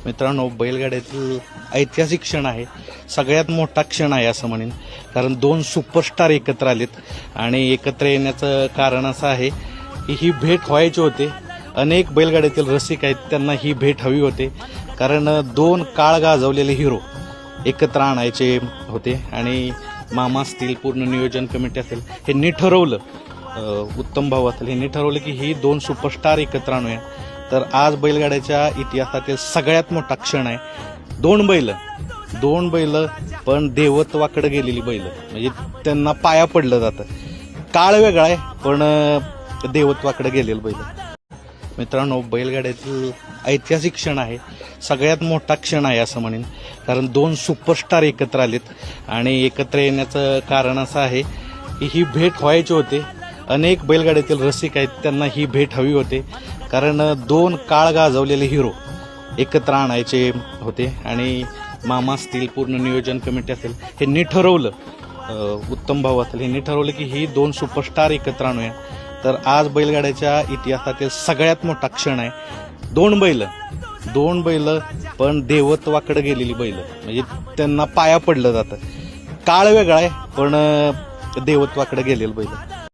मित्रांनो, बैलगाड्यातील ऐतिहासिक क्षण आहे, सगळ्यात मोठा क्षण आहे असं म्हणेन. कारण दोन सुपरस्टार एकत्र आलेत आणि एकत्र येण्याचं कारण असं आहे की ही भेट व्हायची होते. अनेक बैलगाड्यातील रसिक आहेत, त्यांना ही भेट हवी होते. कारण दोन काळ गाजवलेले हिरो एकत्र आणायचे होते आणि मामा असतील, पूर्ण नियोजन कमिटी असेल, ह्यांनी ठरवलं, उत्तम भाऊ असेल, ह्यांनी ठरवलं की ही दोन सुपरस्टार एकत्र आणूया. तर आज बैलगाड्याच्या इतिहासातील सगळ्यात मोठा क्षण आहे. दोन बैल पण देवत्वाकडे गेलेली बैल, म्हणजे त्यांना पाया पडलं जातं. काळ वेगळा आहे पण देवत्वाकडे गेलेलं बैल. मित्रांनो, बैलगाड्यातील ऐतिहासिक क्षण आहे, सगळ्यात मोठा क्षण आहे असं म्हणेन. कारण दोन सुपरस्टार एकत्र आलेत आणि एकत्र येण्याचं कारण असं आहे की ही भेट व्हायची होते. अनेक बैलगाड्यातील रसिक आहेत, त्यांना ही भेट हवी होते. कारण दोन काळ गाजवलेले हिरो एकत्र आणायचे होते आणि मामा असतील, पूर्ण नियोजन कमिटी असेल, ह्यांनी ठरवलं, उत्तम भाऊ असेल, ह्यांनी ठरवलं की ही दोन सुपरस्टार एकत्र आणूया. तर आज बैलगाड्याच्या इतिहासातील सगळ्यात मोठा क्षण आहे. दोन बैल पण देवत्वाकडे गेलेली बैल, म्हणजे त्यांना पाया पडलं जातं. काळ वेगळा आहे पण देवत्वाकडे गेलेलं बैल.